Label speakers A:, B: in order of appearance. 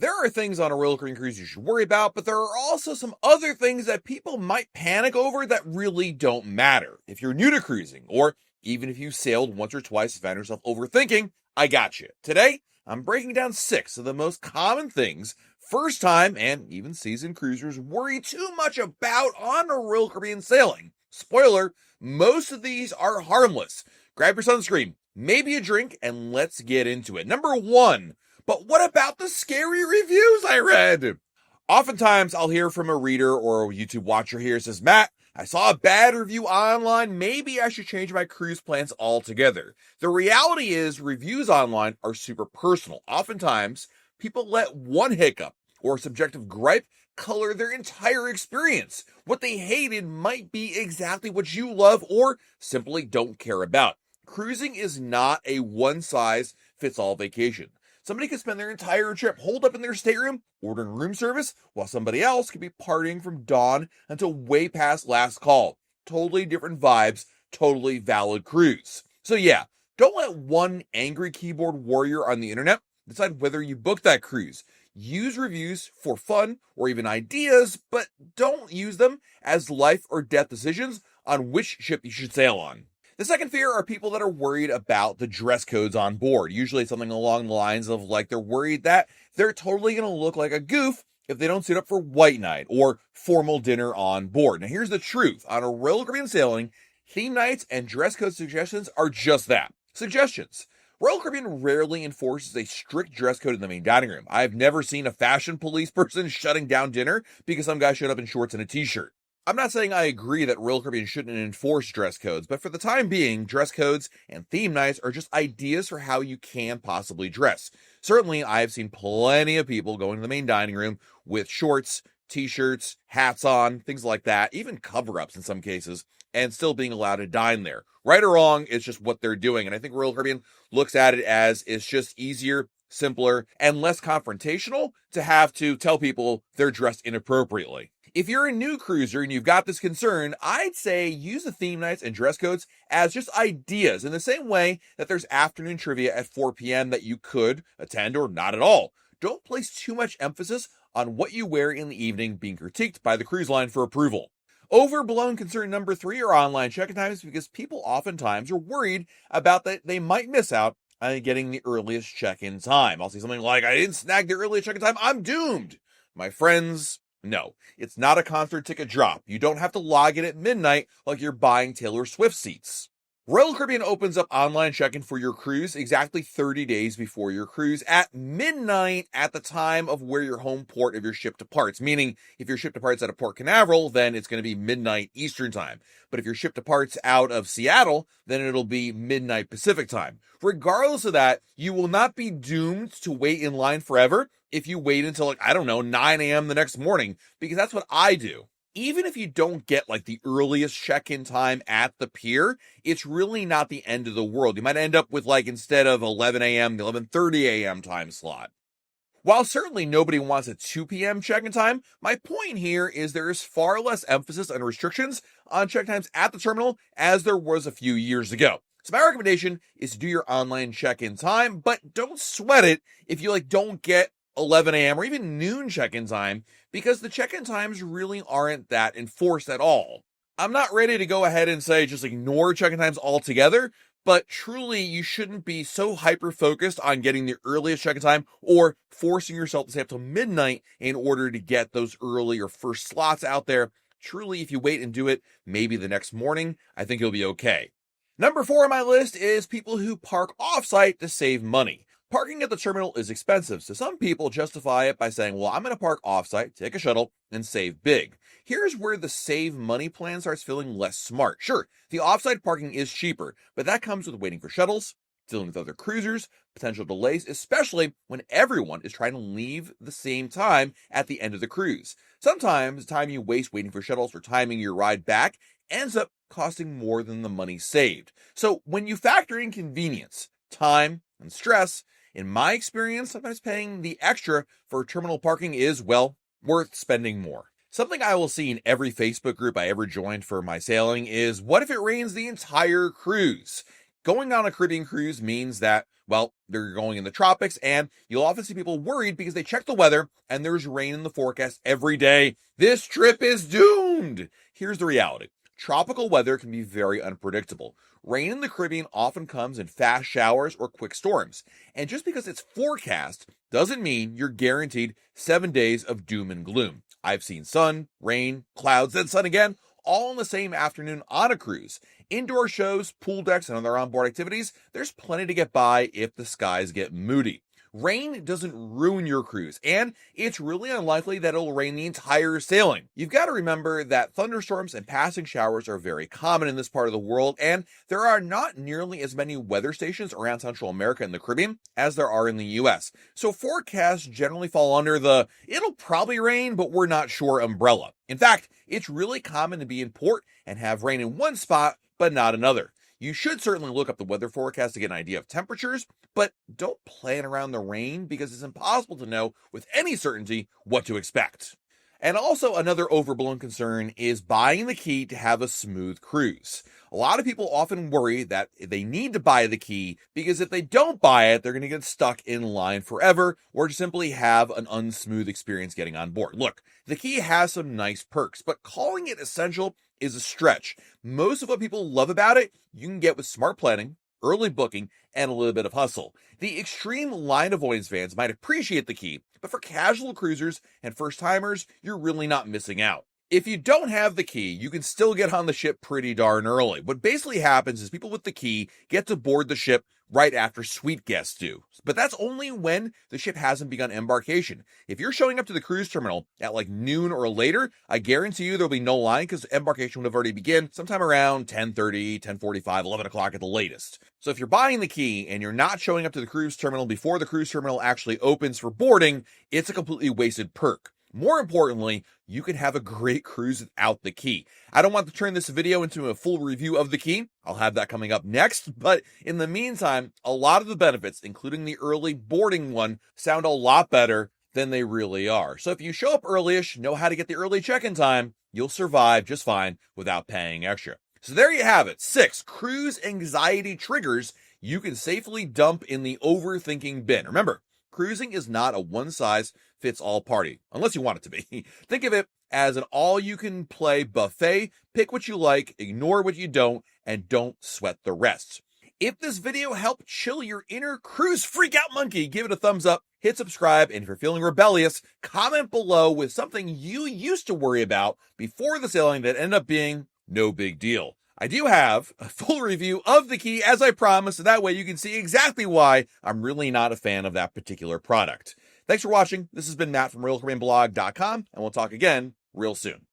A: There are things on a Royal Caribbean cruise you should worry about, but there are also some other things that people might panic over that really don't matter. If you're new to cruising, or even if you've sailed once or twice and found yourself overthinking, I got you. Today, I'm breaking down 6 of the most common things first time and even seasoned cruisers worry too much about on a Royal Caribbean sailing. Spoiler, most of these are harmless. Grab your sunscreen, maybe a drink, and let's get into it. Number 1. But what about the scary reviews I read? Oftentimes, I'll hear from a reader or a YouTube watcher here says, Matt, I saw a bad review online. Maybe I should change my cruise plans altogether. The reality is reviews online are super personal. Oftentimes, people let one hiccup or subjective gripe color their entire experience. What they hated might be exactly what you love or simply don't care about. Cruising is not a one-size-fits-all vacation. Somebody could spend their entire trip holed up in their stateroom, ordering room service, while somebody else could be partying from dawn until way past last call. Totally different vibes, totally valid cruise. So yeah, don't let one angry keyboard warrior on the internet decide whether you book that cruise. Use reviews for fun or even ideas, but don't use them as life or death decisions on which ship you should sail on. The second fear are people that are worried about the dress codes on board. Usually something along the lines of like they're worried that they're totally going to look like a goof if they don't suit up for white night or formal dinner on board. Now here's the truth. On a Royal Caribbean sailing, theme nights and dress code suggestions are just that. Suggestions. Royal Caribbean rarely enforces a strict dress code in the main dining room. I've never seen a fashion police person shutting down dinner because some guy showed up in shorts and a t-shirt. I'm not saying I agree that Royal Caribbean shouldn't enforce dress codes, but for the time being, dress codes and theme nights are just ideas for how you can possibly dress. Certainly, I have seen plenty of people going to the main dining room with shorts, t-shirts, hats on, things like that, even cover-ups in some cases, and still being allowed to dine there. Right or wrong, it's just what they're doing, and I think Royal Caribbean looks at it as it's just easier, simpler, and less confrontational to have to tell people they're dressed inappropriately. If you're a new cruiser and you've got this concern, I'd say use the theme nights and dress codes as just ideas in the same way that there's afternoon trivia at 4 p.m. that you could attend or not at all. Don't place too much emphasis on what you wear in the evening being critiqued by the cruise line for approval. Overblown concern number 3 are online check-in times because people oftentimes are worried about that they might miss out on getting the earliest check-in time. I'll see something like, I didn't snag the earliest check-in time, I'm doomed. My friends, no, it's not a concert ticket drop. You don't have to log in at midnight like you're buying Taylor Swift seats. Royal Caribbean opens up online check-in for your cruise exactly 30 days before your cruise at midnight at the time of where your home port of your ship departs. Meaning, if your ship departs out of Port Canaveral, then it's going to be midnight Eastern time. But if your ship departs out of Seattle, then it'll be midnight Pacific time. Regardless of that, you will not be doomed to wait in line forever if you wait until 9 a.m. the next morning, because that's what I do. Even if you don't get the earliest check-in time at the pier, it's really not the end of the world. You might end up with instead of 11 a.m., the 11:30 a.m. time slot. While certainly nobody wants a 2 p.m. check-in time, my point here is there is far less emphasis and restrictions on check times at the terminal as there was a few years ago. So my recommendation is to do your online check-in time, but don't sweat it if you don't get 11 a.m. or even noon check-in time, because the check-in times really aren't that enforced at all. I'm not ready to go ahead and say just ignore check-in times altogether, but truly you shouldn't be so hyper-focused on getting the earliest check-in time or forcing yourself to stay up till midnight in order to get those early or first slots out there. Truly, if you wait and do it maybe the next morning, I think you'll be okay. Number 4 on my list is people who park off-site to save money. Parking at the terminal is expensive, so some people justify it by saying, well, I'm going to park off-site, take a shuttle, and save big. Here's where the save money plan starts feeling less smart. Sure, the off-site parking is cheaper, but that comes with waiting for shuttles, dealing with other cruisers, potential delays, especially when everyone is trying to leave the same time at the end of the cruise. Sometimes the time you waste waiting for shuttles or timing your ride back ends up costing more than the money saved. So when you factor in convenience, time, and stress, in my experience, sometimes paying the extra for terminal parking is, worth spending more. Something I will see in every Facebook group I ever joined for my sailing is, what if it rains the entire cruise? Going on a Caribbean cruise means that, Well, they're going in the tropics, and you'll often see people worried because they check the weather and there's rain in the forecast every day. This trip is doomed. Here's the reality. Tropical weather can be very unpredictable. Rain in the Caribbean often comes in fast showers or quick storms. And just because it's forecast doesn't mean you're guaranteed 7 days of doom and gloom. I've seen sun, rain, clouds, then sun again, all in the same afternoon on a cruise. Indoor shows, pool decks, and other onboard activities, there's plenty to get by if the skies get moody. Rain doesn't ruin your cruise, and it's really unlikely that it'll rain the entire sailing. You've got to remember that thunderstorms and passing showers are very common in this part of the world, and there are not nearly as many weather stations around Central America and the Caribbean as there are in the US. So forecasts generally fall under the "it'll probably rain, but we're not sure" umbrella. In fact, it's really common to be in port and have rain in one spot, but not another. You should certainly look up the weather forecast to get an idea of temperatures, but don't plan around the rain because it's impossible to know with any certainty what to expect. And also, another overblown concern is buying the key to have a smooth cruise. A lot of people often worry that they need to buy the key because if they don't buy it, they're going to get stuck in line forever or just simply have an unsmooth experience getting on board. Look, the key has some nice perks, but calling it essential is a stretch. Most of what people love about it, you can get with smart planning, early booking, and a little bit of hustle. The extreme line avoidance fans might appreciate the key, but for casual cruisers and first-timers, you're really not missing out. If you don't have the key, you can still get on the ship pretty darn early. What basically happens is people with the key get to board the ship right after suite guests do. But that's only when the ship hasn't begun embarkation. If you're showing up to the cruise terminal at like noon or later, I guarantee you there'll be no line because embarkation would have already begun sometime around 10:30, 10:45, 11 o'clock at the latest. So if you're buying the key and you're not showing up to the cruise terminal before the cruise terminal actually opens for boarding, it's a completely wasted perk. More importantly, you can have a great cruise without the key. I don't want to turn this video into a full review of the key. I'll have that coming up next. But in the meantime, a lot of the benefits, including the early boarding one, sound a lot better than they really are. So if you show up early-ish, know how to get the early check-in time, you'll survive just fine without paying extra. So there you have it. 6 cruise anxiety triggers you can safely dump in the overthinking bin. Remember, cruising is not a one-size-fits-all party, unless you want it to be. Think of it as an all-you-can-play buffet. Pick what you like, ignore what you don't, and don't sweat the rest. If this video helped chill your inner cruise freak-out monkey, give it a thumbs up, hit subscribe, and if you're feeling rebellious, comment below with something you used to worry about before the sailing that ended up being no big deal. I do have a full review of the key, as I promised, so that way you can see exactly why I'm really not a fan of that particular product. Thanks for watching. This has been Matt from RealCaribbeanBlog.com, and we'll talk again real soon.